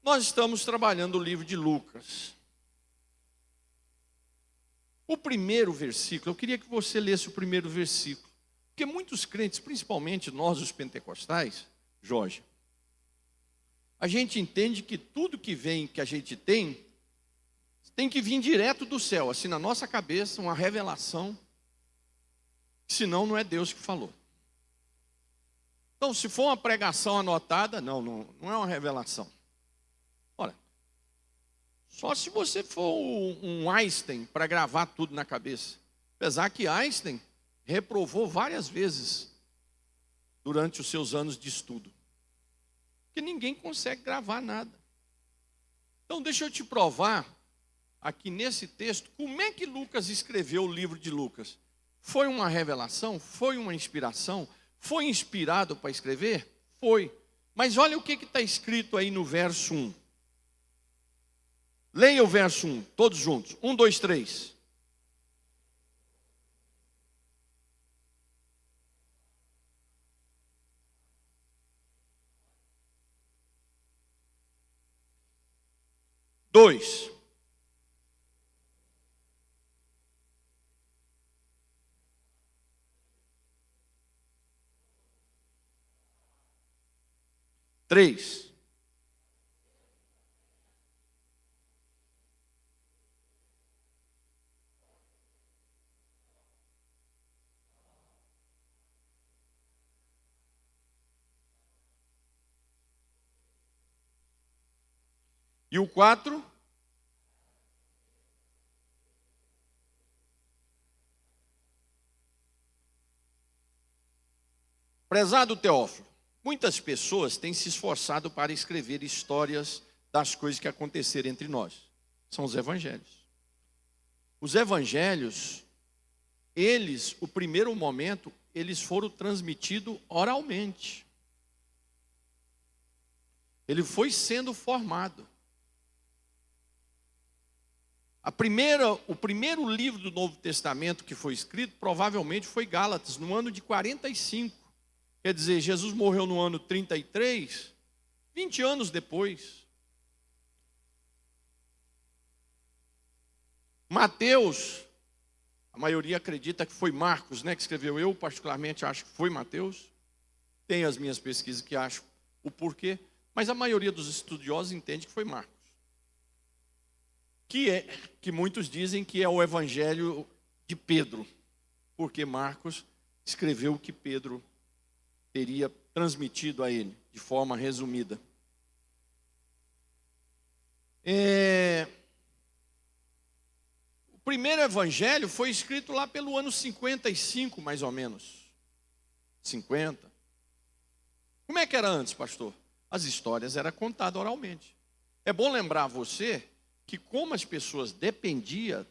Nós estamos trabalhando o livro de Lucas. O primeiro versículo, eu queria que você lesse o primeiro versículo. Porque muitos crentes, principalmente nós os pentecostais, Jorge, a gente entende que tudo que vem, que a gente tem que vir direto do céu, assim na nossa cabeça, uma revelação, senão não é Deus que falou. Então, se for uma pregação anotada, não é uma revelação. Olha, só se você for um Einstein para gravar tudo na cabeça. Apesar que Einstein reprovou várias vezes durante os seus anos de estudo. Porque ninguém consegue gravar nada. Então, deixa eu te provar, aqui nesse texto, como é que Lucas escreveu o livro de Lucas. Foi uma revelação? Foi uma inspiração? Foi inspirado para escrever? Foi. Mas olha o que está escrito aí no verso 1. Leia o verso 1, todos juntos. 1, 2, 3. Dois. Três. E o 4? Prezado Teófilo, muitas pessoas têm se esforçado para escrever histórias das coisas que aconteceram entre nós. São os evangelhos. Os evangelhos, eles, o primeiro momento, eles foram transmitidos oralmente. Ele foi sendo formado. O primeiro livro do Novo Testamento que foi escrito, provavelmente foi Gálatas, no ano de 45. Quer dizer, Jesus morreu no ano 33, 20 anos depois. Mateus, a maioria acredita que foi Marcos, né, que escreveu. Eu particularmente acho que foi Mateus. Tenho as minhas pesquisas que acho o porquê, mas a maioria dos estudiosos entende que foi Marcos. Que muitos dizem que é o evangelho de Pedro, porque Marcos escreveu o que Pedro teria transmitido a ele, de forma resumida. O primeiro evangelho foi escrito lá pelo ano 55, mais ou menos. 50. Como é que era antes, pastor? As histórias eram contadas oralmente. É bom lembrar você que como as pessoas dependiam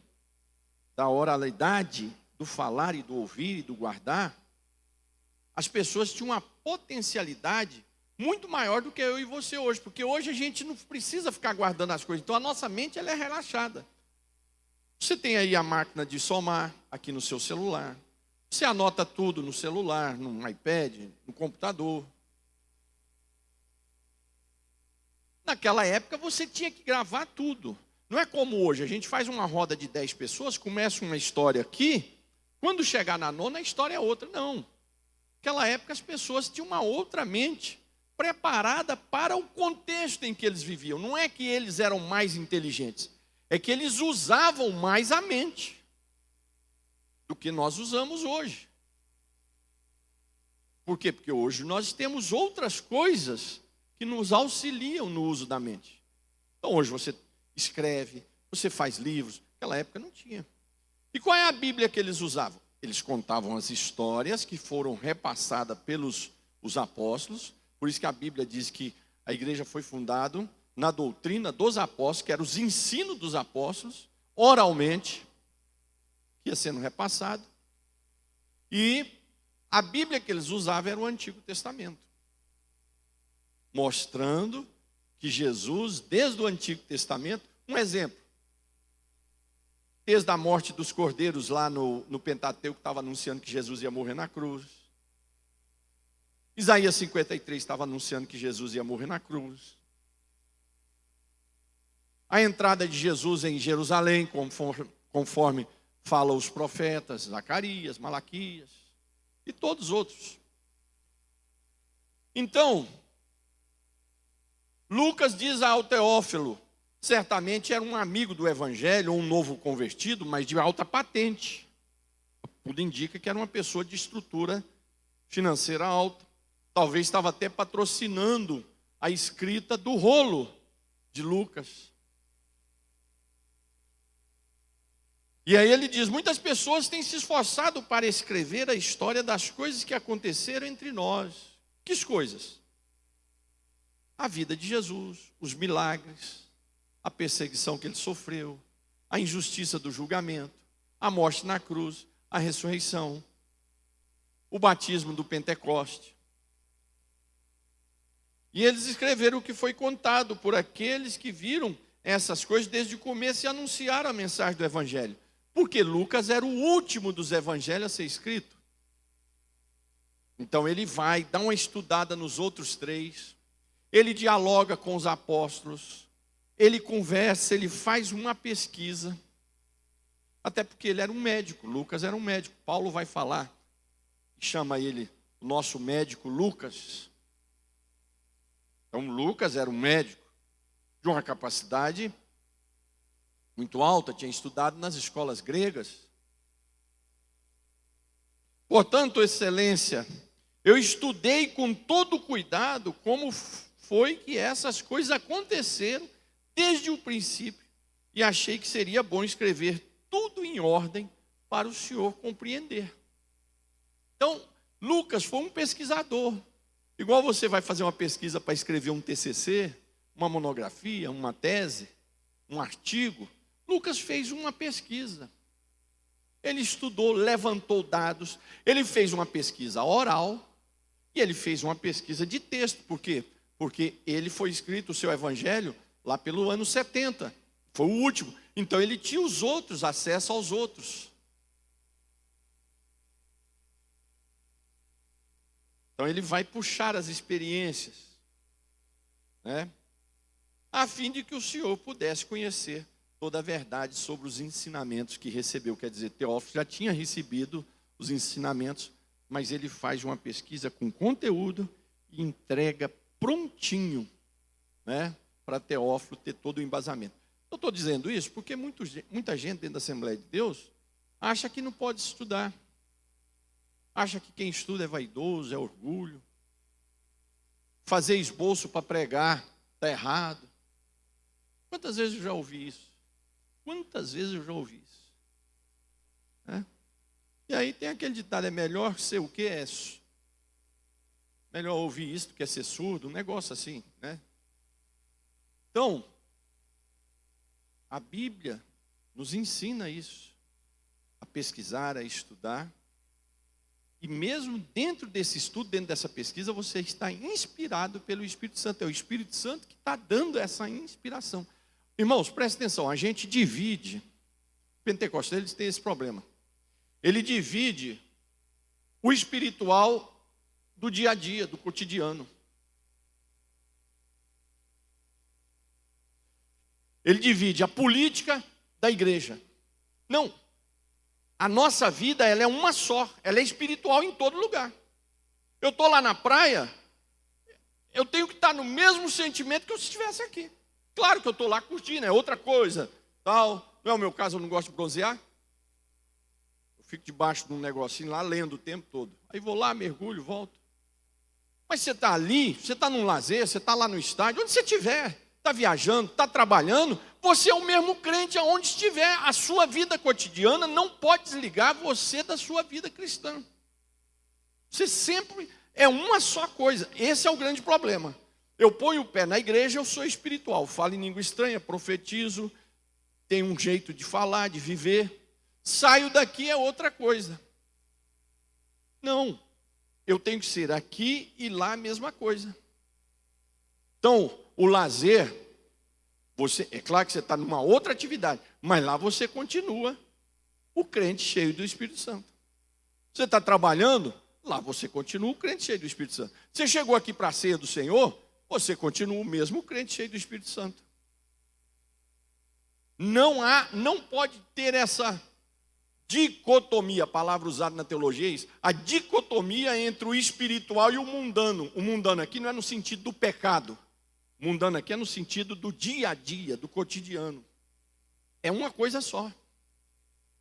da oralidade, do falar e do ouvir e do guardar, as pessoas tinham uma potencialidade muito maior do que eu e você hoje, porque hoje a gente não precisa ficar guardando as coisas, então a nossa mente ela é relaxada. Você tem aí a máquina de somar aqui no seu celular, você anota tudo no celular, no iPad, no computador. Naquela época você tinha que gravar tudo. Não é como hoje, a gente faz uma roda de 10 pessoas, começa uma história aqui, quando chegar na nona a história é outra. Não. Naquela época as pessoas tinham uma outra mente, preparada para o contexto em que eles viviam. Não é que eles eram mais inteligentes, é que eles usavam mais a mente do que nós usamos hoje. Por quê? Porque hoje nós temos outras coisas que nos auxiliam no uso da mente. Então hoje você escreve, você faz livros. Naquela época não tinha. E qual é a Bíblia que eles usavam? Eles contavam as histórias que foram repassadas pelos os apóstolos. Por isso que a Bíblia diz que a igreja foi fundada na doutrina dos apóstolos, que era os ensinos dos apóstolos, oralmente, que ia sendo repassado. E a Bíblia que eles usavam era o Antigo Testamento, mostrando que Jesus, desde o Antigo Testamento, um exemplo, desde a morte dos cordeiros lá no Pentateuco, estava anunciando que Jesus ia morrer na cruz. Isaías 53 estava anunciando que Jesus ia morrer na cruz. a entrada de Jesus em Jerusalém, conforme falam os profetas, Zacarias, Malaquias e todos os outros. Então, Lucas diz ao Teófilo, certamente era um amigo do Evangelho, ou um novo convertido, mas de alta patente. Tudo indica que era uma pessoa de estrutura financeira alta. Talvez estava até patrocinando a escrita do rolo de Lucas. E aí ele diz, muitas pessoas têm se esforçado para escrever a história das coisas que aconteceram entre nós. Que coisas? A vida de Jesus, os milagres, a perseguição que ele sofreu, a injustiça do julgamento, a morte na cruz, a ressurreição, o batismo do Pentecoste. E eles escreveram o que foi contado por aqueles que viram essas coisas desde o começo e anunciaram a mensagem do Evangelho. Porque Lucas era o último dos evangelhos a ser escrito. Então ele vai dar uma estudada nos outros três, ele dialoga com os apóstolos, ele conversa, ele faz uma pesquisa, até porque ele era um médico, Lucas era um médico. Paulo vai falar, chama ele, o nosso médico Lucas. Então Lucas era um médico de uma capacidade muito alta, tinha estudado nas escolas gregas. Portanto, excelência, eu estudei com todo cuidado como foi que essas coisas aconteceram desde o princípio e achei que seria bom escrever tudo em ordem para o senhor compreender. Então, Lucas foi um pesquisador. Igual você vai fazer uma pesquisa para escrever um TCC, uma monografia, uma tese, um artigo. Lucas fez uma pesquisa. Ele estudou, levantou dados, ele fez uma pesquisa oral e ele fez uma pesquisa de texto. Por quê? Porque ele foi escrito o seu evangelho lá pelo ano 70. Foi o último. Então ele tinha os outros, acesso aos outros. Então ele vai puxar as experiências, né, a fim de que o senhor pudesse conhecer toda a verdade sobre os ensinamentos que recebeu. Quer dizer, Teófilo já tinha recebido os ensinamentos, mas ele faz uma pesquisa com conteúdo e entrega prontinho, né, para Teófilo ter todo o embasamento. Eu estou dizendo isso porque muita gente dentro da Assembleia de Deus acha que não pode estudar. Acha que quem estuda é vaidoso, é orgulho. Fazer esboço para pregar está errado. Quantas vezes eu já ouvi isso? Quantas vezes eu já ouvi isso? É? E aí tem aquele ditado, é melhor ser o que é? Melhor ouvir isso do que ser surdo, um negócio assim, né? Então, a Bíblia nos ensina isso, a pesquisar, a estudar. E mesmo dentro desse estudo, dentro dessa pesquisa, você está inspirado pelo Espírito Santo. É o Espírito Santo que está dando essa inspiração. Irmãos, presta atenção, a gente divide, o Pentecostal eles têm esse problema. Ele divide o espiritual do dia a dia, do cotidiano. Ele divide a política da igreja. Não. A nossa vida, ela é uma só. Ela é espiritual em todo lugar. Eu estou lá na praia, eu tenho que estar no mesmo sentimento que eu estivesse aqui. Claro que eu estou lá curtindo, é outra coisa. Tal. Não é o meu caso, eu não gosto de bronzear. Eu fico debaixo de um negocinho lá, lendo o tempo todo. Aí vou lá, mergulho, volto. Mas você está ali, você está num lazer, você está lá no estádio, onde você estiver. Está viajando, está trabalhando, você é o mesmo crente aonde estiver. A sua vida cotidiana não pode desligar você da sua vida cristã. Você sempre é uma só coisa. Esse é o grande problema. Eu ponho o pé na igreja, eu sou espiritual. Falo em língua estranha, profetizo, tenho um jeito de falar, de viver. Saio daqui é outra coisa. Não, eu tenho que ser aqui e lá a mesma coisa. Então, o lazer, é claro que você está numa outra atividade, mas lá você continua o crente cheio do Espírito Santo. Você está trabalhando, lá você continua o crente cheio do Espírito Santo. Você chegou aqui para a ceia do Senhor, você continua o mesmo crente cheio do Espírito Santo. Não pode ter essa dicotomia, a palavra usada na teologia é isso, a dicotomia entre o espiritual e o mundano. O mundano aqui não é no sentido do pecado. O mundano aqui é no sentido do dia a dia, do cotidiano. É uma coisa só.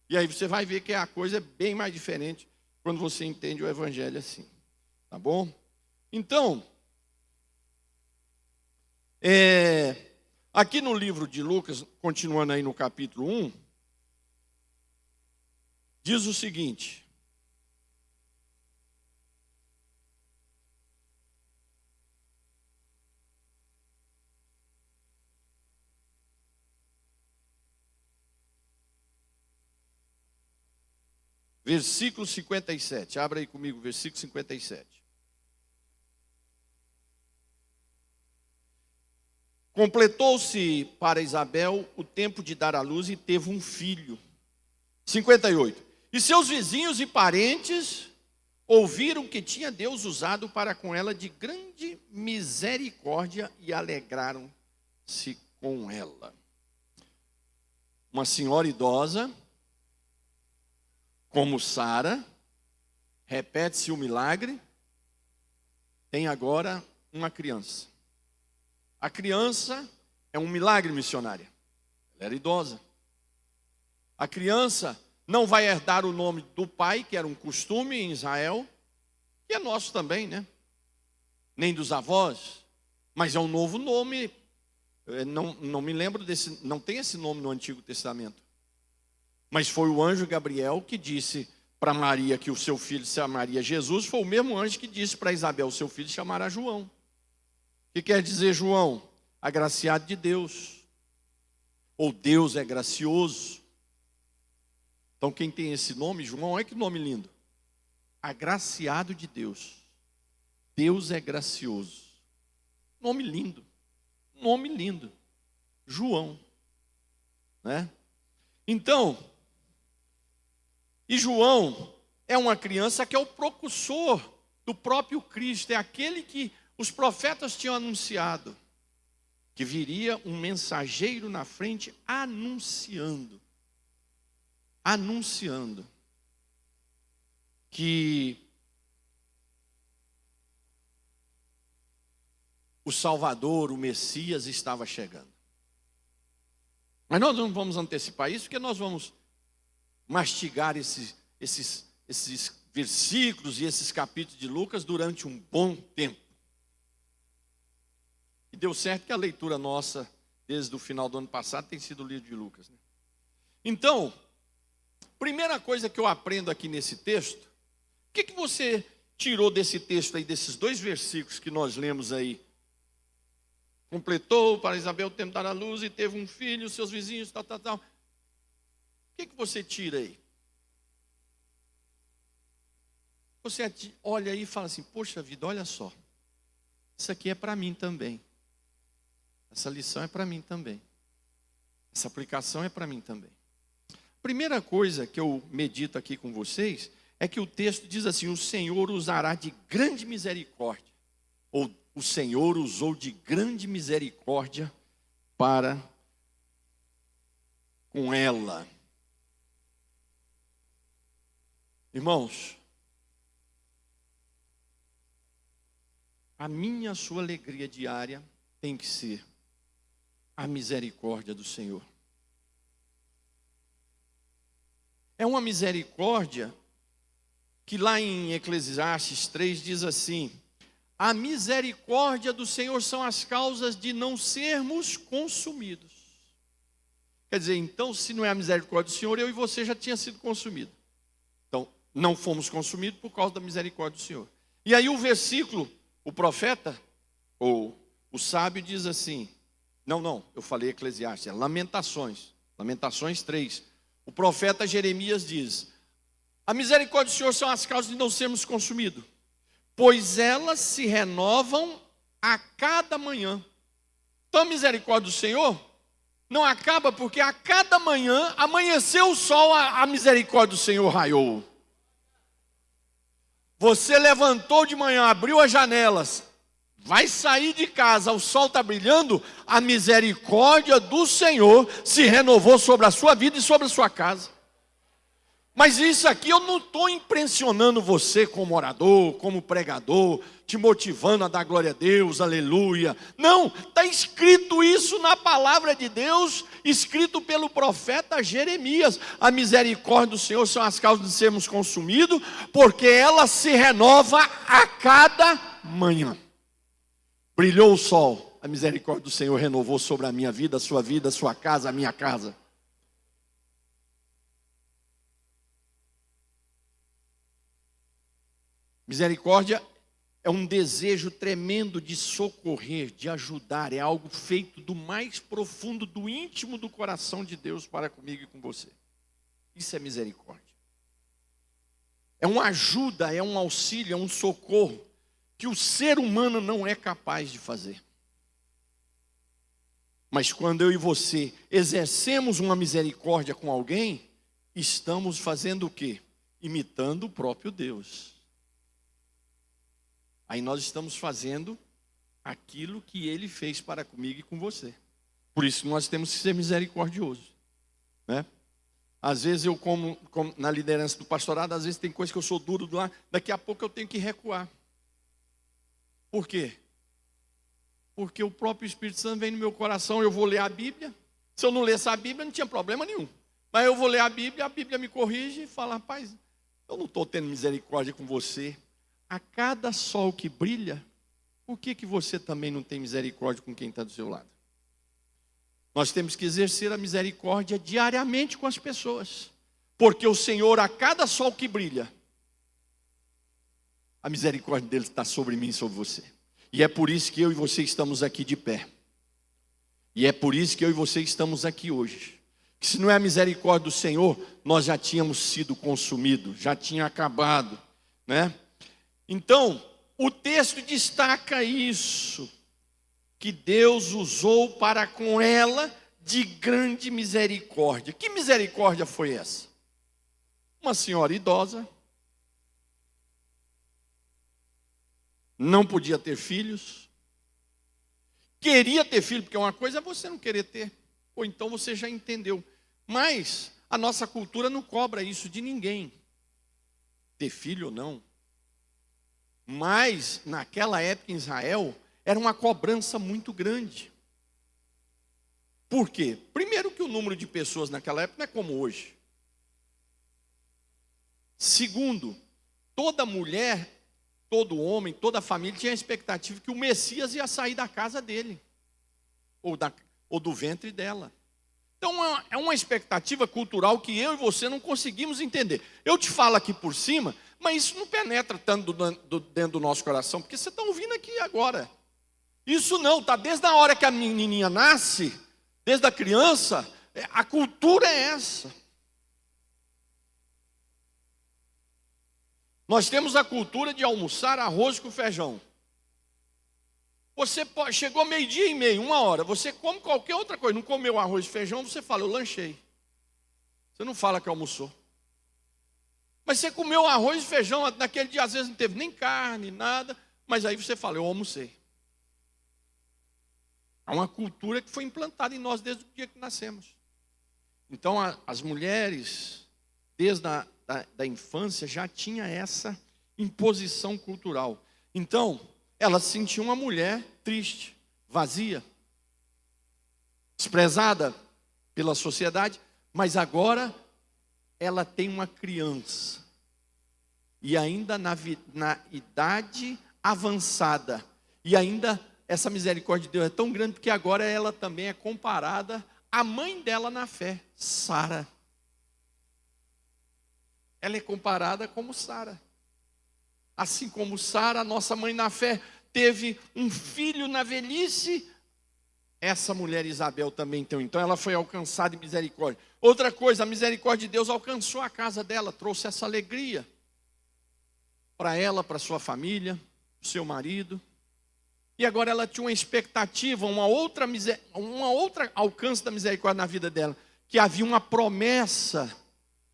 E aí você vai ver que a coisa é bem mais diferente quando você entende o evangelho assim. Tá bom? Então, aqui no livro de Lucas, continuando aí no capítulo 1, diz o seguinte: versículo 57, abra aí comigo, versículo 57. Completou-se para Isabel o tempo de dar à luz e teve um filho. 58. E seus vizinhos e parentes ouviram que tinha Deus usado para com ela de grande misericórdia e alegraram-se com ela. Uma senhora idosa, como Sara, repete-se o milagre, tem agora uma criança. A criança é um milagre missionário. Ela era idosa. A criança não vai herdar o nome do pai, que era um costume em Israel, que é nosso também, né? Nem dos avós, mas é um novo nome. Não me lembro desse, não tem esse nome no Antigo Testamento. Mas foi o anjo Gabriel que disse para Maria que o seu filho se chamaria Jesus, foi o mesmo anjo que disse para Isabel, o seu filho se chamará João. O que quer dizer João? Agraciado de Deus. Ou Deus é gracioso. Então quem tem esse nome, João, olha que nome lindo. Agraciado de Deus. Deus é gracioso. Nome lindo. Nome lindo. João. Né? Então, e João é uma criança que é o precursor do próprio Cristo. É aquele que os profetas tinham anunciado. Que viria um mensageiro na frente anunciando que o Salvador, o Messias estava chegando. Mas nós não vamos antecipar isso, porque nós vamos mastigar esses versículos e esses capítulos de Lucas durante um bom tempo. E deu certo que a leitura nossa, desde o final do ano passado, tem sido o livro de Lucas. Né? Então, primeira coisa que eu aprendo aqui nesse texto, o que você tirou desse texto aí, desses dois versículos que nós lemos aí? Completou para Isabel o tempo de dar à luz e teve um filho, seus vizinhos, tal. O que você tira aí? Você olha aí e fala assim, poxa vida, olha só, isso aqui é para mim também. Essa lição é para mim também. Essa aplicação é para mim também. Primeira coisa que eu medito aqui com vocês é que o texto diz assim, o Senhor usará de grande misericórdia. Ou o Senhor usou de grande misericórdia para com ela. Irmãos, a minha, a sua alegria diária tem que ser a misericórdia do Senhor. É uma misericórdia que lá em Eclesiastes 3 diz assim, a misericórdia do Senhor são as causas de não sermos consumidos. Quer dizer, então se não é a misericórdia do Senhor, eu e você já tinha sido consumido. Então, não fomos consumidos por causa da misericórdia do Senhor. E aí o versículo, o profeta, ou o sábio diz assim, não, eu falei Eclesiastes, é Lamentações 3. O profeta Jeremias diz, a misericórdia do Senhor são as causas de não sermos consumidos, pois elas se renovam a cada manhã. Então a misericórdia do Senhor não acaba porque a cada manhã amanheceu o sol, a misericórdia do Senhor raiou. Você levantou de manhã, abriu as janelas, vai sair de casa, o sol está brilhando, a misericórdia do Senhor se renovou sobre a sua vida e sobre a sua casa. Mas isso aqui eu não estou impressionando você como orador, como pregador, te motivando a dar glória a Deus, aleluia. Não, está escrito isso na palavra de Deus, escrito pelo profeta Jeremias. A misericórdia do Senhor são as causas de sermos consumidos, porque ela se renova a cada manhã. Brilhou o sol, a misericórdia do Senhor renovou sobre a minha vida, a sua casa, a minha casa. Misericórdia é um desejo tremendo de socorrer, de ajudar, é algo feito do mais profundo, do íntimo do coração de Deus para comigo e com você. Isso é misericórdia. É uma ajuda, é um auxílio, é um socorro que o ser humano não é capaz de fazer. Mas quando eu e você exercemos uma misericórdia com alguém, estamos fazendo o quê? Imitando o próprio Deus. Aí nós estamos fazendo aquilo que Ele fez para comigo e com você. Por isso nós temos que ser misericordiosos, né? Às vezes eu como na liderança do pastorado, às vezes tem coisa que eu sou duro lá, daqui a pouco eu tenho que recuar. Por quê? Porque o próprio Espírito Santo vem no meu coração, eu vou ler a Bíblia. Se eu não lesse a Bíblia, não tinha problema nenhum. Mas eu vou ler a Bíblia me corrige e fala, rapaz, eu não estou tendo misericórdia com você. A cada sol que brilha, por que você também não tem misericórdia com quem está do seu lado? Nós temos que exercer a misericórdia diariamente com as pessoas. Porque o Senhor, a cada sol que brilha, a misericórdia dele está sobre mim e sobre você. E é por isso que eu e você estamos aqui de pé. E é por isso que eu e você estamos aqui hoje. Que se não é a misericórdia do Senhor, nós já tínhamos sido consumidos, já tinha acabado, né? Então, o texto destaca isso, que Deus usou para com ela de grande misericórdia. Que misericórdia foi essa? Uma senhora idosa, não podia ter filhos, queria ter filho, porque uma coisa é você não querer ter, ou então você já entendeu. Mas a nossa cultura não cobra isso de ninguém, ter filho ou não. Mas, naquela época em Israel, era uma cobrança muito grande. Por quê? Primeiro que o número de pessoas naquela época não é como hoje. Segundo, toda mulher, todo homem, toda família tinha a expectativa que o Messias ia sair da casa dele, ou do ventre dela. Então é uma expectativa cultural que eu e você não conseguimos entender. Eu te falo aqui por cima, mas isso não penetra tanto dentro do nosso coração, porque você está ouvindo aqui agora. Isso não, está desde a hora que a menininha nasce, desde a criança, a cultura é essa. Nós temos a cultura de almoçar arroz com feijão. Você chegou meio-dia e meio, 1 hora, você come qualquer outra coisa, não comeu arroz e feijão, você fala, eu lanchei. Você não fala que almoçou. Mas você comeu arroz e feijão, naquele dia às vezes não teve nem carne, nada, mas aí você fala, eu almocei. É uma cultura que foi implantada em nós desde o dia que nascemos. Então as mulheres, desde da infância, já tinha essa imposição cultural. Então, ela se sentia uma mulher triste, vazia, desprezada pela sociedade, mas agora ela tem uma criança. E ainda na idade avançada. E ainda essa misericórdia de Deus é tão grande que agora ela também é comparada à mãe dela na fé, Sara. Ela é comparada como Sara. Assim como Sara, nossa mãe na fé, teve um filho na velhice, essa mulher Isabel também tem. Então ela foi alcançada em misericórdia. Outra coisa, a misericórdia de Deus alcançou a casa dela, trouxe essa alegria para ela, para sua família, para o seu marido. E agora ela tinha uma expectativa, uma outra alcance da misericórdia na vida dela, que havia uma promessa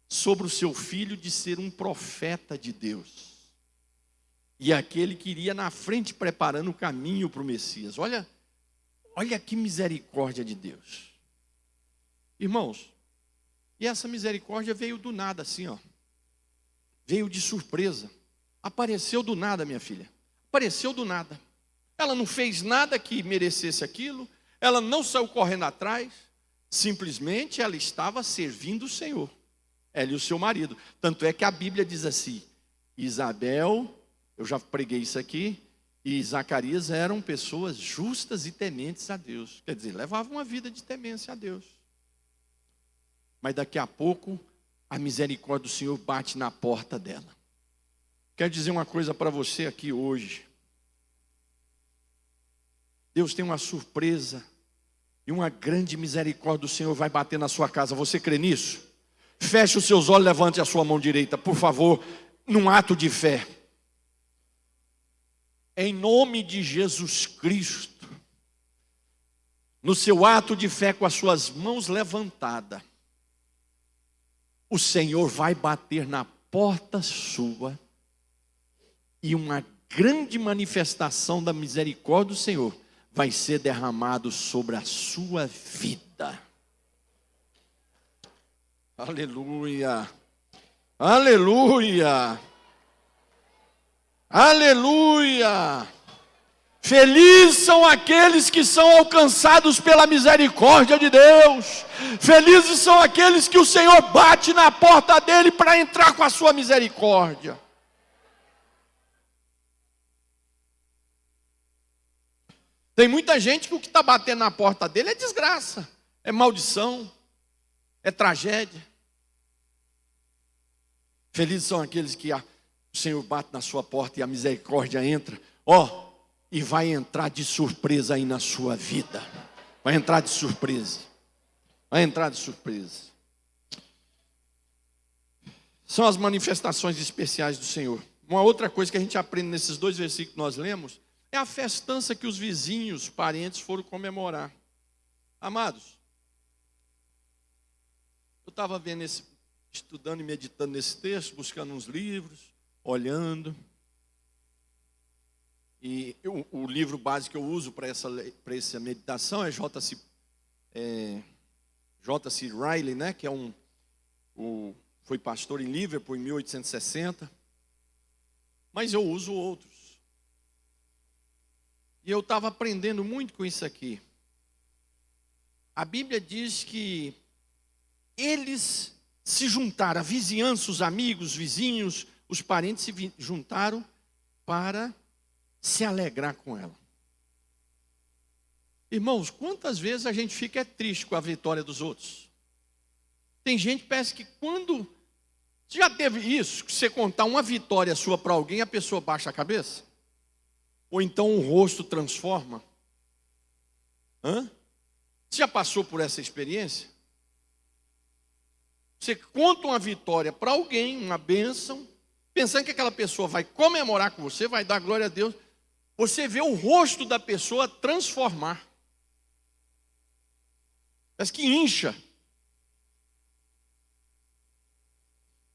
sobre o seu filho de ser um profeta de Deus. e aquele que iria na frente preparando o caminho para o Messias. Olha que misericórdia de Deus. Irmãos, e essa misericórdia veio do nada assim, ó. Veio de surpresa. Apareceu do nada, minha filha. Apareceu do nada. Ela não fez nada que merecesse aquilo. Ela não saiu correndo atrás. Simplesmente ela estava servindo o Senhor. Ela e o seu marido. Tanto é que a Bíblia diz assim: Isabel, eu já preguei isso aqui, e Zacarias eram pessoas justas e tementes a Deus. Quer dizer, levavam uma vida de temência a Deus. Mas daqui a pouco, a misericórdia do Senhor bate na porta dela. Quero dizer uma coisa para você aqui hoje. Deus tem uma surpresa e uma grande misericórdia do Senhor vai bater na sua casa. Você crê nisso? Feche os seus olhos, levante a sua mão direita, por favor, num ato de fé. Em nome de Jesus Cristo, no seu ato de fé com as suas mãos levantadas, o Senhor vai bater na porta sua e uma grande manifestação da misericórdia do Senhor vai ser derramado sobre a sua vida. Aleluia, aleluia, aleluia. Felizes são aqueles que são alcançados pela misericórdia de Deus. Felizes são aqueles que o Senhor bate na porta dele para entrar com a sua misericórdia. Tem muita gente que o que está batendo na porta dele é desgraça, é maldição, é tragédia. Felizes são aqueles que o Senhor bate na sua porta e a misericórdia entra. E vai entrar de surpresa aí na sua vida. Vai entrar de surpresa. Vai entrar de surpresa. São as manifestações especiais do Senhor. Uma outra coisa que a gente aprende nesses 2 versículos que nós lemos é a festança que os vizinhos, parentes foram comemorar. Amados, eu estava vendo estudando e meditando nesse texto, buscando uns livros, olhando. E o livro básico que eu uso para essa meditação é J.C. Riley, né, que é foi pastor em Liverpool em 1860. Mas eu uso outros. E eu estava aprendendo muito com isso aqui. A Bíblia diz que eles se juntaram, a vizinhança, os amigos, os vizinhos, os parentes se juntaram para se alegrar com ela. Irmãos, quantas vezes a gente fica triste com a vitória dos outros? Tem gente que parece que quando... Você já teve isso? Que você contar uma vitória sua para alguém, a pessoa baixa a cabeça? Ou então o rosto transforma? Você já passou por essa experiência? Você conta uma vitória para alguém, uma bênção, pensando que aquela pessoa vai comemorar com você, vai dar glória a Deus. Você vê o rosto da pessoa transformar. Parece que incha.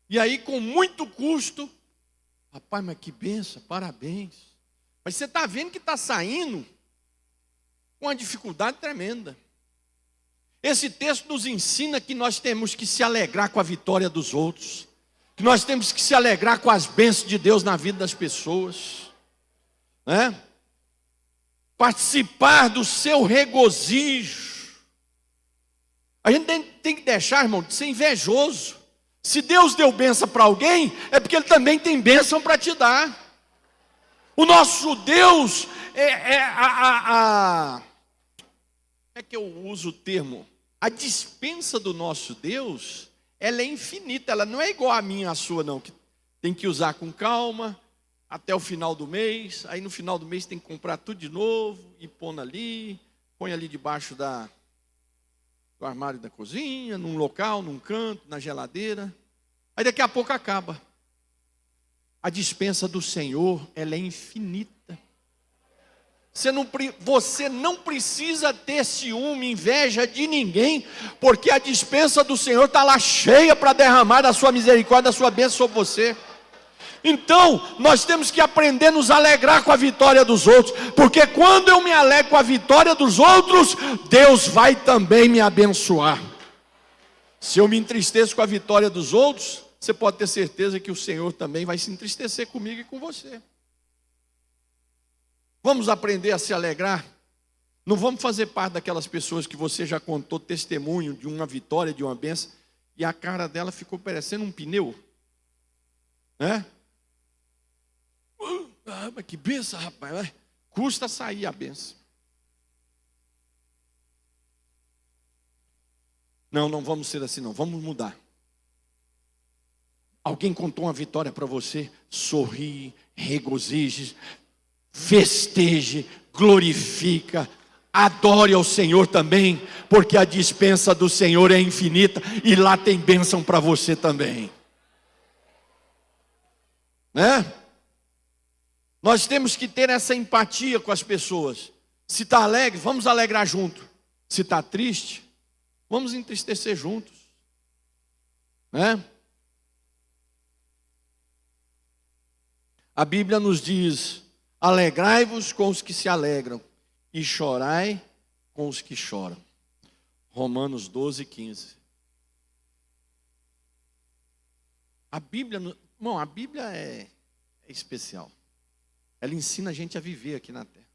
E aí, com muito custo, rapaz, mas que benção, parabéns. Mas você está vendo que está saindo com uma dificuldade tremenda. Esse texto nos ensina que nós temos que se alegrar com a vitória dos outros. Que nós temos que se alegrar com as bênçãos de Deus na vida das pessoas. Né? Participar do seu regozijo. A gente tem que deixar, irmão, de ser invejoso. Se Deus deu bênção para alguém, é porque Ele também tem bênção para te dar. O nosso Deus é que eu uso o termo, a dispensa do nosso Deus, ela é infinita, ela não é igual a minha e a sua não, que tem que usar com calma, até o final do mês, aí no final do mês tem que comprar tudo de novo, e põe ali debaixo do armário da cozinha, num local, num canto, na geladeira, aí daqui a pouco acaba. A dispensa do Senhor, ela é infinita. Você não precisa ter ciúme, inveja de ninguém, porque a dispensa do Senhor está lá cheia para derramar da sua misericórdia, da sua bênção sobre você. Então, nós temos que aprender a nos alegrar com a vitória dos outros, porque quando eu me alegro com a vitória dos outros, Deus vai também me abençoar. Se eu me entristeço com a vitória dos outros, você pode ter certeza que o Senhor também vai se entristecer comigo e com você. Vamos aprender a se alegrar? Não vamos fazer parte daquelas pessoas que você já contou testemunho de uma vitória, de uma bênção, e a cara dela ficou parecendo um pneu, né? Mas que benção, rapaz. Custa sair a benção. Não, não vamos ser assim não, vamos mudar. Alguém contou uma vitória para você, sorri, regozije, festeje, glorifica, adore ao Senhor também, porque a dispensa do Senhor é infinita e lá tem bênção para você também. Né? Nós temos que ter essa empatia com as pessoas. Se está alegre, vamos alegrar junto. Se está triste, vamos entristecer juntos. Né? A Bíblia nos diz: alegrai-vos com os que se alegram e chorai com os que choram. Romanos 12, 15. A Bíblia, irmão, a Bíblia é especial. Ela ensina a gente a viver aqui na terra.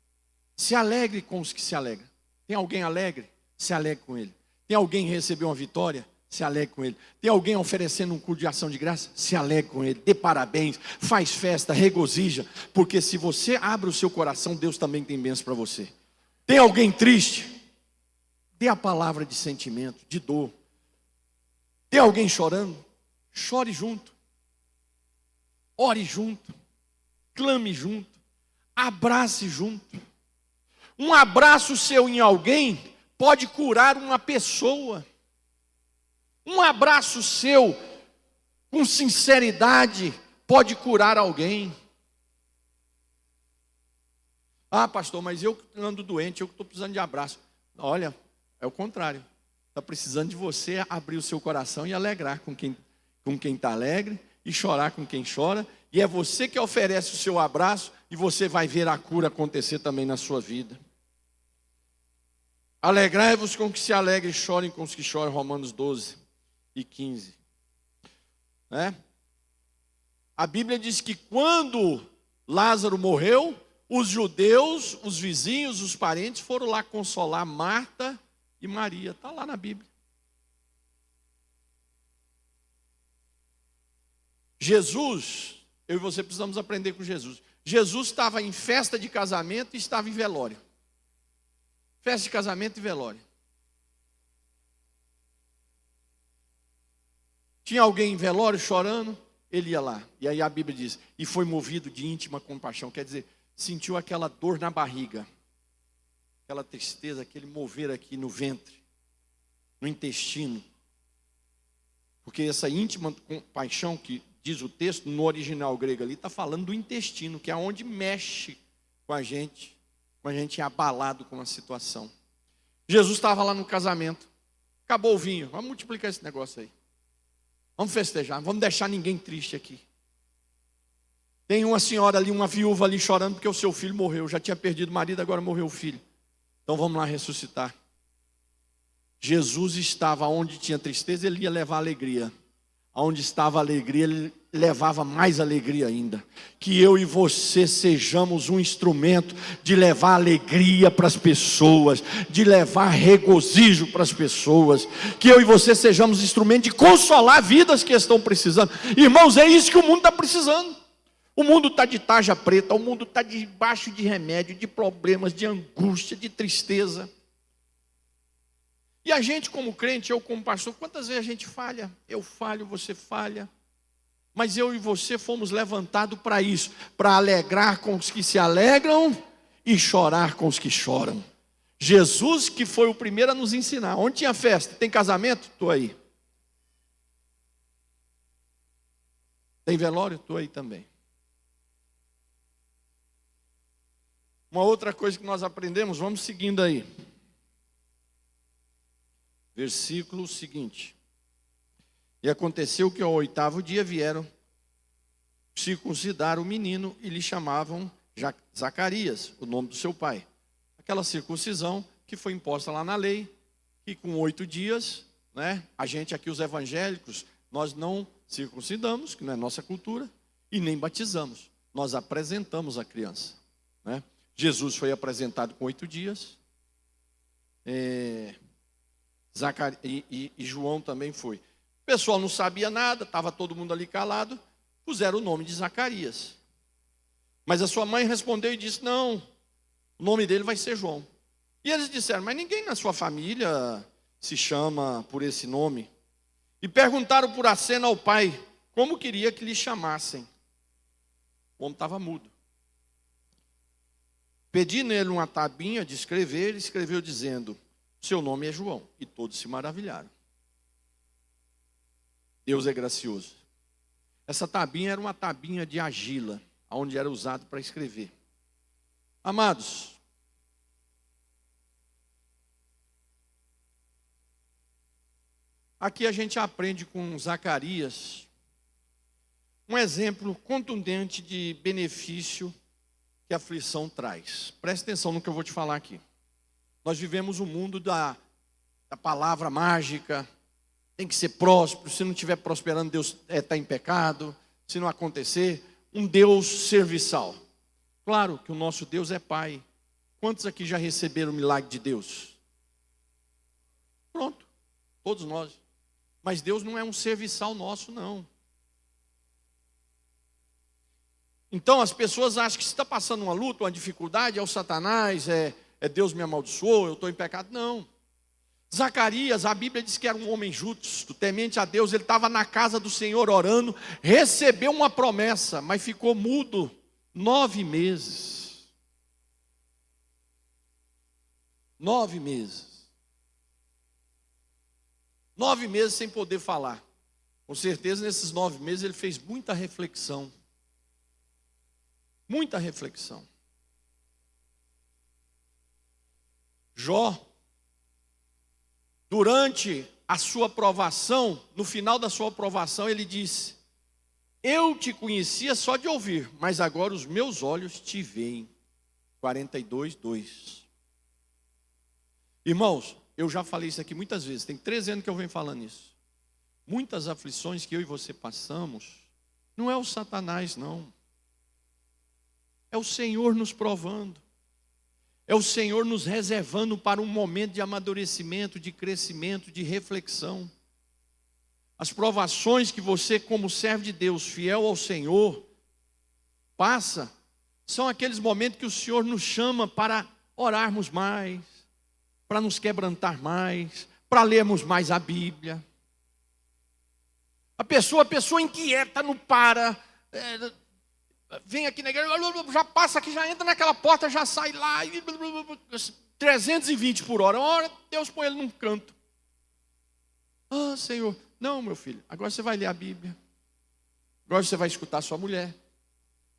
Se alegre com os que se alegram. Tem alguém alegre? Se alegre com ele. Tem alguém que recebeu uma vitória? Se alegre com ele. Tem alguém oferecendo um culto de ação de graça? Se alegre com ele. Dê parabéns, faz festa, regozija. Porque se você abre o seu coração, Deus também tem bênção para você. Tem alguém triste? Dê a palavra de sentimento, de dor. Tem alguém chorando? Chore junto. Ore junto. Clame junto. Abrace junto. Um abraço seu em alguém pode curar uma pessoa. Um abraço seu com sinceridade pode curar alguém. Ah, pastor, mas eu ando doente, eu estou precisando de abraço. Olha, é o contrário. Está precisando de você abrir o seu coração e alegrar com quem está alegre e chorar com quem chora. E é você que oferece o seu abraço e você vai ver a cura acontecer também na sua vida. Alegrai-vos com os que se alegram e chorem com os que choram. Romanos 12 e 15. Né? A Bíblia diz que quando Lázaro morreu, os judeus, os vizinhos, os parentes foram lá consolar Marta e Maria. Está lá na Bíblia. Jesus, eu e você precisamos aprender com Jesus. Jesus estava em festa de casamento e estava em velório. Festa de casamento e velório. Tinha alguém em velório chorando, ele ia lá. E aí a Bíblia diz, e foi movido de íntima compaixão. Quer dizer, sentiu aquela dor na barriga, aquela tristeza, aquele mover aqui no ventre, no intestino. Porque essa íntima compaixão que diz o texto, no original grego ali, está falando do intestino, que é onde mexe com a gente é abalado com a situação. Jesus estava lá no casamento, acabou o vinho, vamos multiplicar esse negócio aí. Vamos festejar, vamos deixar ninguém triste aqui. Tem uma senhora ali, uma viúva ali chorando porque o seu filho morreu. Já tinha perdido o marido, agora morreu o filho. Então vamos lá ressuscitar. Jesus estava onde tinha tristeza, ele ia levar alegria. Onde estava a alegria, ele levava mais alegria ainda. Que eu e você sejamos um instrumento de levar alegria para as pessoas, de levar regozijo para as pessoas. Que eu e você sejamos instrumento de consolar vidas que estão precisando. Irmãos, é isso que o mundo está precisando. O mundo está de tarja preta, o mundo está debaixo de remédio, de problemas, de angústia, de tristeza. E a gente como crente, eu como pastor, quantas vezes a gente falha? Eu falho, você falha. Mas eu e você fomos levantados para isso, para alegrar com os que se alegram e chorar com os que choram. Jesus que foi o primeiro a nos ensinar. Onde tinha festa? Tem casamento? Estou aí. Tem velório? Estou aí também. Uma outra coisa que nós aprendemos, vamos seguindo aí. Versículo seguinte. E aconteceu que ao 8º dia vieram circuncidaram o menino e lhe chamavam Zacarias, o nome do seu pai. Aquela circuncisão que foi imposta lá na lei, que com 8 dias, né, a gente aqui, os evangélicos, nós não circuncidamos, que não é nossa cultura, e nem batizamos. Nós apresentamos a criança, né? Jesus foi apresentado com 8 dias, e João também foi. O pessoal não sabia nada, estava todo mundo ali calado, puseram o nome de Zacarias. Mas a sua mãe respondeu e disse, não, o nome dele vai ser João. E eles disseram, mas ninguém na sua família se chama por esse nome. E perguntaram por aceno ao pai, como queria que lhe chamassem. O homem estava mudo. Pedi nele uma tabinha de escrever, ele escreveu dizendo, seu nome é João. E todos se maravilharam. Deus é gracioso. Essa tabinha era uma tabinha de argila, onde era usado para escrever. Amados, aqui a gente aprende com Zacarias um exemplo contundente de benefício que a aflição traz. Preste atenção no que eu vou te falar aqui. Nós vivemos um mundo da palavra mágica, tem que ser próspero, se não estiver prosperando, Deus está em pecado, se não acontecer, um Deus serviçal. Claro que o nosso Deus é Pai. Quantos aqui já receberam o milagre de Deus? Pronto, todos nós. Mas Deus não é um serviçal nosso, não. Então as pessoas acham que se está passando uma luta, uma dificuldade, é o Satanás, é Deus me amaldiçoou, eu estou em pecado. Não. Zacarias, a Bíblia diz que era um homem justo, temente a Deus, ele estava na casa do Senhor orando, recebeu uma promessa, mas ficou mudo 9 meses. 9 meses. 9 meses sem poder falar. Com certeza, nesses 9 meses, ele fez muita reflexão. Muita reflexão. Jó, durante a sua provação, no final da sua provação, ele disse, eu te conhecia só de ouvir, mas agora os meus olhos te veem. 42:2. Irmãos, eu já falei isso aqui muitas vezes, tem 13 anos que eu venho falando isso. Muitas aflições que eu e você passamos, não é o Satanás, não. É o Senhor nos provando. É o Senhor nos reservando para um momento de amadurecimento, de crescimento, de reflexão. As provações que você, como servo de Deus, fiel ao Senhor, passa, são aqueles momentos que o Senhor nos chama para orarmos mais, para nos quebrantar mais, para lermos mais a Bíblia. A pessoa inquieta, não para, vem aqui na igreja, já passa aqui, já entra naquela porta, já sai lá, 320 por hora. Ora, Deus põe ele num canto. Ah, Senhor, não, meu filho, agora você vai ler a Bíblia. Agora você vai escutar sua mulher.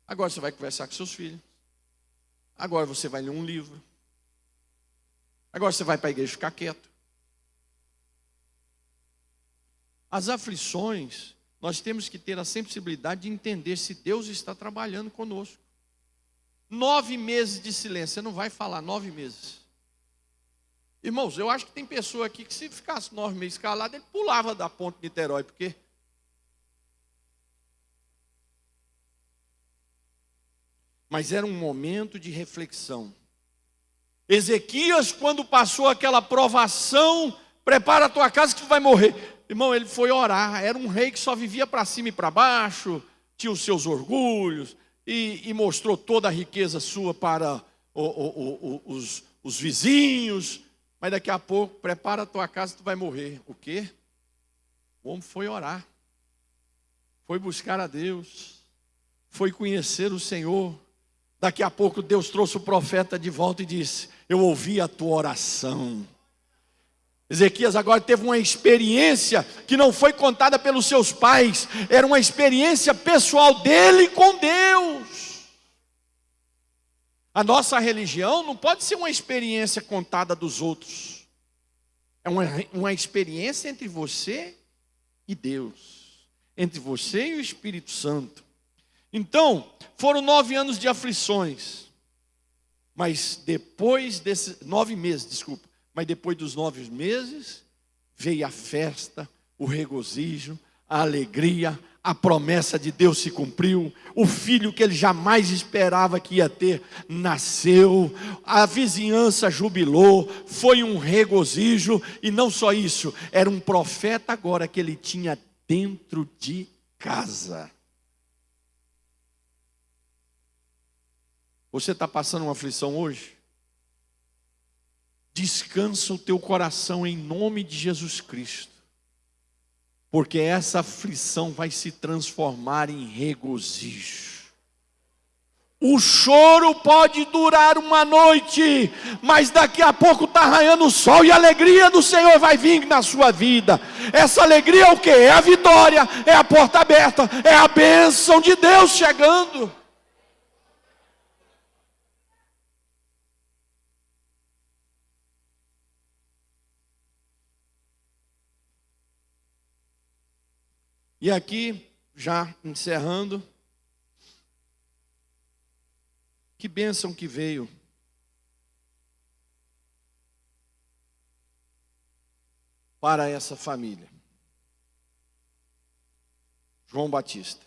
Agora você vai conversar com seus filhos. Agora você vai ler um livro. Agora você vai para a igreja ficar quieto. As aflições, nós temos que ter a sensibilidade de entender se Deus está trabalhando conosco. 9 meses de silêncio, você não vai falar 9 meses. Irmãos, eu acho que tem pessoa aqui que se ficasse 9 meses calado, ele pulava da ponte de Niterói, porque... Mas era um momento de reflexão. Ezequias, quando passou aquela provação, prepara a tua casa que tu vai morrer. Irmão, ele foi orar, era um rei que só vivia para cima e para baixo, tinha os seus orgulhos, e mostrou toda a riqueza sua para os vizinhos, mas daqui a pouco, prepara a tua casa, tu vai morrer. O quê? O homem foi orar, foi buscar a Deus, foi conhecer o Senhor. Daqui a pouco Deus trouxe o profeta de volta e disse, eu ouvi a tua oração. Ezequias agora teve uma experiência que não foi contada pelos seus pais, era uma experiência pessoal dele com Deus. A nossa religião não pode ser uma experiência contada dos outros. É uma experiência entre você e Deus, entre você e o Espírito Santo. Então, foram 9 anos de aflições. Mas depois desses 9 meses, desculpa. Mas depois dos 9 meses, veio a festa, o regozijo, a alegria, a promessa de Deus se cumpriu, o filho que ele jamais esperava que ia ter, nasceu, a vizinhança jubilou, foi um regozijo, e não só isso, era um profeta agora que ele tinha dentro de casa. Você está passando uma aflição hoje? Descansa o teu coração em nome de Jesus Cristo, porque essa aflição vai se transformar em regozijo. O choro pode durar uma noite, mas daqui a pouco está raiando o sol e a alegria do Senhor vai vir na sua vida. Essa alegria é o quê? É a vitória, é a porta aberta, é a bênção de Deus chegando. E aqui, já encerrando, que bênção que veio para essa família. João Batista.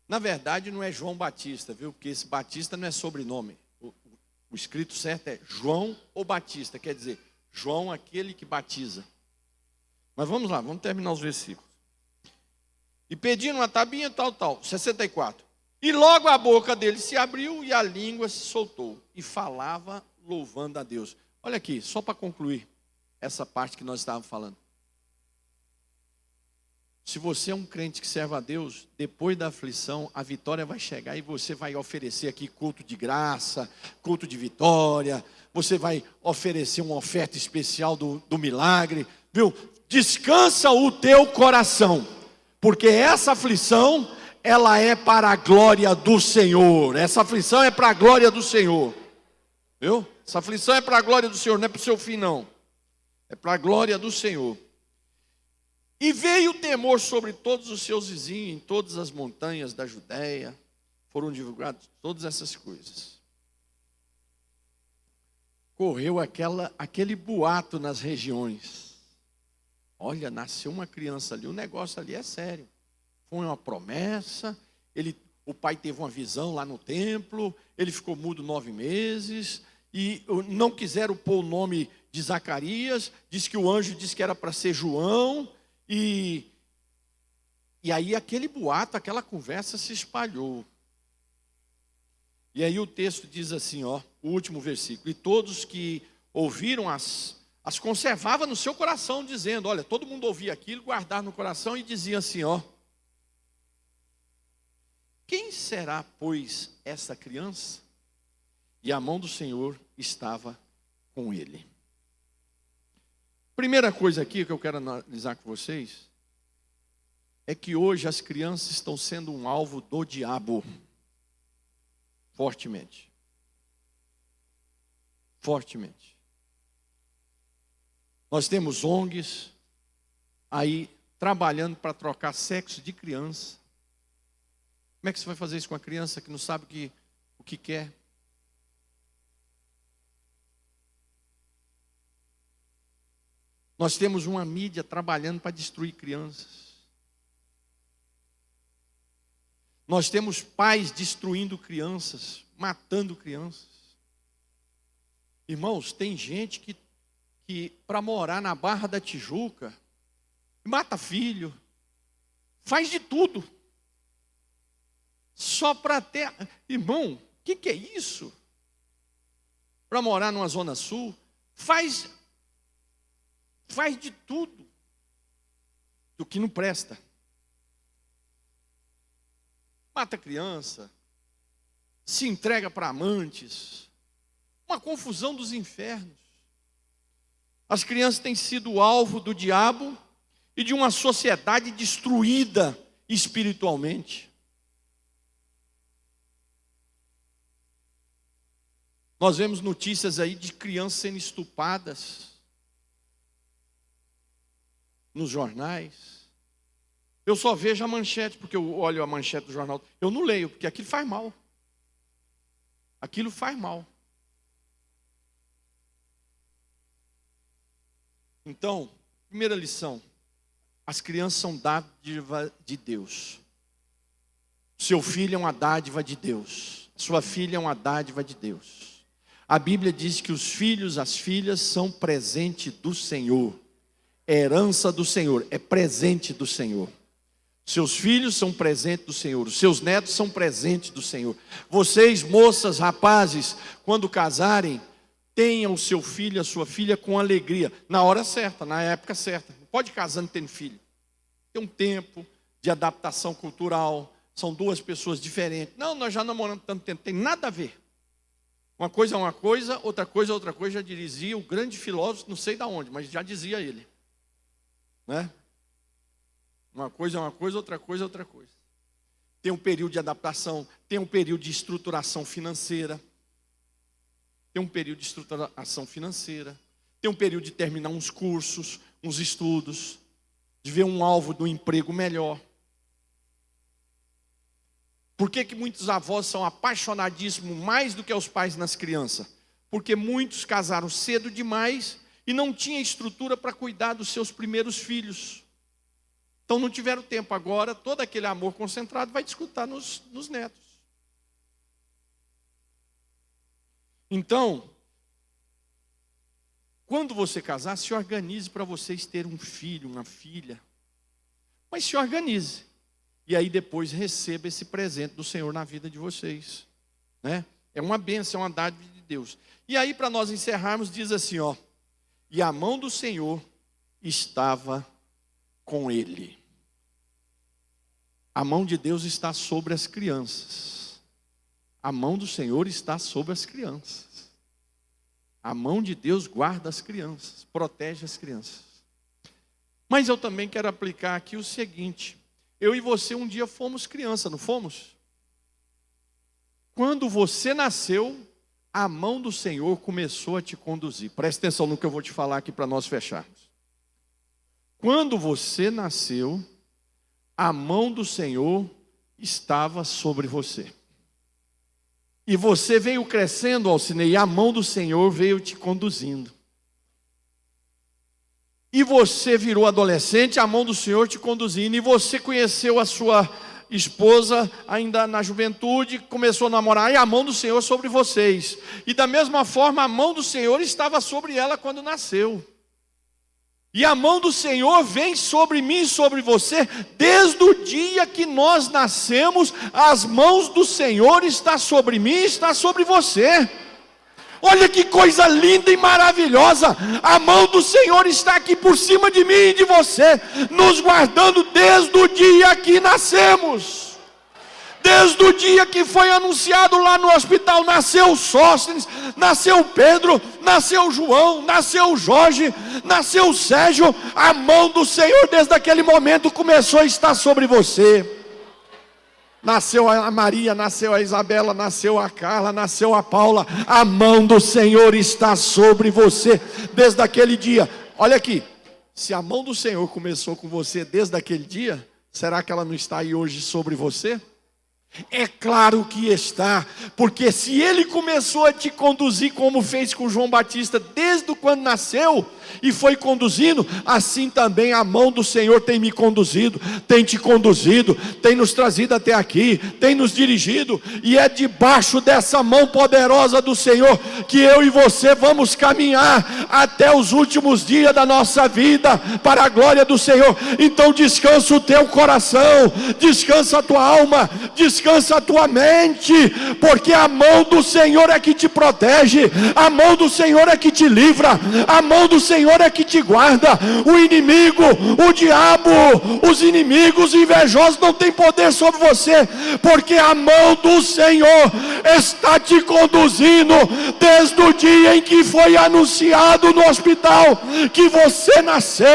Na verdade não é João Batista, viu? Porque esse Batista não é sobrenome. O escrito certo é João ou Batista, quer dizer, João aquele que batiza. Mas vamos lá, vamos terminar os versículos. E pedindo uma tabinha, tal, 64. E logo a boca dele se abriu e a língua se soltou. E falava louvando a Deus. Olha aqui, só para concluir essa parte que nós estávamos falando. Se você é um crente que serve a Deus, depois da aflição, a vitória vai chegar e você vai oferecer aqui culto de graça, culto de vitória. Você vai oferecer uma oferta especial do milagre. Viu? Descansa o teu coração. Porque essa aflição, ela é para a glória do Senhor. Essa aflição é para a glória do Senhor. Viu? Essa aflição é para a glória do Senhor, não é para o seu fim não. É para a glória do Senhor. E veio o temor sobre todos os seus vizinhos, em todas as montanhas da Judéia. Foram divulgadas todas essas coisas. Correu aquele boato nas regiões. Olha, nasceu uma criança ali, o negócio ali é sério. Foi uma promessa, o pai teve uma visão lá no templo, ele ficou mudo 9 meses, e não quiseram pôr o nome de Zacarias, disse que o anjo disse que era para ser João, e aí aquele boato, aquela conversa se espalhou. E aí o texto diz assim, ó, o último versículo, e todos que ouviram as conservava no seu coração, dizendo, olha, todo mundo ouvia aquilo, guardava no coração e dizia assim, ó, quem será, pois, essa criança? E a mão do Senhor estava com ele. Primeira coisa aqui que eu quero analisar com vocês, é que hoje as crianças estão sendo um alvo do diabo, fortemente. Fortemente. Nós temos ONGs aí trabalhando para trocar sexo de criança. Como é que você vai fazer isso com a criança que não sabe o que quer? Nós temos uma mídia trabalhando para destruir crianças. Nós temos pais destruindo crianças, matando crianças. Irmãos, tem gente que para morar na Barra da Tijuca, mata filho, faz de tudo. Só para ter... Irmão, o que é isso? Para morar numa zona sul, faz de tudo do que não presta. Mata criança, se entrega para amantes, uma confusão dos infernos. As crianças têm sido alvo do diabo e de uma sociedade destruída espiritualmente. Nós vemos notícias aí de crianças sendo estupradas nos jornais. Eu só vejo a manchete, porque eu olho a manchete do jornal. Eu não leio, porque aquilo faz mal. Aquilo faz mal. Então, primeira lição. As crianças são dádiva de Deus. Seu filho é uma dádiva de Deus. Sua filha é uma dádiva de Deus. A Bíblia diz que os filhos, as filhas são presente do Senhor. É herança do Senhor, é presente do Senhor. Seus filhos são presentes do Senhor, os seus netos são presentes do Senhor. Vocês, moças, rapazes, quando casarem, tenham o seu filho, a sua filha com alegria, na hora certa, na época certa. Não pode casar não tendo filho. Tem um tempo de adaptação cultural, são duas pessoas diferentes. Não, nós já namoramos tanto tempo, tem nada a ver. Uma coisa é uma coisa, outra coisa é outra coisa, já dizia o grande filósofo, não sei de onde, mas já dizia ele. Né? Uma coisa é uma coisa, outra coisa é outra coisa. Tem um período de adaptação, tem um período de estruturação financeira. Tem um período de estruturação financeira. Tem um período de terminar uns cursos, uns estudos, de ver um alvo do emprego melhor. Por que muitos avós são apaixonadíssimos mais do que os pais nas crianças? Porque muitos casaram cedo demais e não tinham estrutura para cuidar dos seus primeiros filhos. Então não tiveram tempo. Agora todo aquele amor concentrado vai descontar nos netos. Então, quando você casar, se organize para vocês terem um filho, uma filha. Mas se organize. E aí depois receba esse presente do Senhor na vida de vocês. Né? É uma bênção, é uma dádiva de Deus. E aí para nós encerrarmos, diz assim, ó. E a mão do Senhor estava com ele. A mão de Deus está sobre as crianças. A mão do Senhor está sobre as crianças. A mão de Deus guarda as crianças, protege as crianças. Mas eu também quero aplicar aqui o seguinte. Eu e você um dia fomos criança, não fomos? Quando você nasceu, a mão do Senhor começou a te conduzir. Preste atenção no que eu vou te falar aqui para nós fecharmos. Quando você nasceu, a mão do Senhor estava sobre você. E você veio crescendo, Alcinei, e a mão do Senhor veio te conduzindo. E você virou adolescente, a mão do Senhor te conduzindo. E você conheceu a sua esposa ainda na juventude, começou a namorar, e a mão do Senhor sobre vocês. E da mesma forma, a mão do Senhor estava sobre ela quando nasceu. E a mão do Senhor vem sobre mim e sobre você, desde o dia que nós nascemos, as mãos do Senhor estão sobre mim e está sobre você. Olha que coisa linda e maravilhosa, a mão do Senhor está aqui por cima de mim e de você, nos guardando desde o dia que nascemos. Desde o dia que foi anunciado lá no hospital, nasceu Sóstenes, nasceu Pedro, nasceu João, nasceu Jorge, nasceu Sérgio, a mão do Senhor desde aquele momento começou a estar sobre você. Nasceu a Maria, nasceu a Isabela, nasceu a Carla, nasceu a Paula, a mão do Senhor está sobre você desde aquele dia. Olha aqui, se a mão do Senhor começou com você desde aquele dia, será que ela não está aí hoje sobre você? É claro que está, porque se ele começou a te conduzir como fez com João Batista desde quando nasceu e foi conduzindo, assim também a mão do Senhor tem me conduzido, tem te conduzido, tem nos trazido até aqui, tem nos dirigido, e é debaixo dessa mão poderosa do Senhor que eu e você vamos caminhar até os últimos dias da nossa vida para a glória do Senhor. Então descansa o teu coração, descansa a tua alma, descansa a tua mente, porque a mão do Senhor é que te protege, a mão do Senhor é que te livra, a mão do Senhor é que te guarda. O inimigo, o diabo, os inimigos invejosos não têm poder sobre você, porque a mão do Senhor está te conduzindo desde o dia em que foi anunciado no hospital que você nasceu.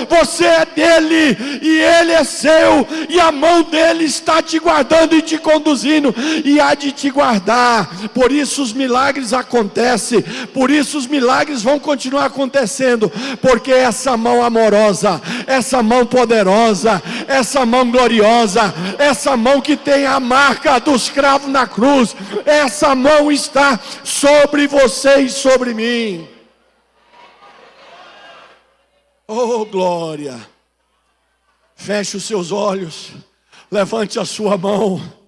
Você é dele e ele é seu, e a mão dele está te guardando e te conduzindo, e há de te guardar. Por isso os milagres acontecem, por isso os milagres vão continuar acontecendo, acontecendo, porque essa mão amorosa, essa mão poderosa, essa mão gloriosa, essa mão que tem a marca dos cravos na cruz, essa mão está sobre você e sobre mim. Oh, glória! Feche os seus olhos, levante a sua mão.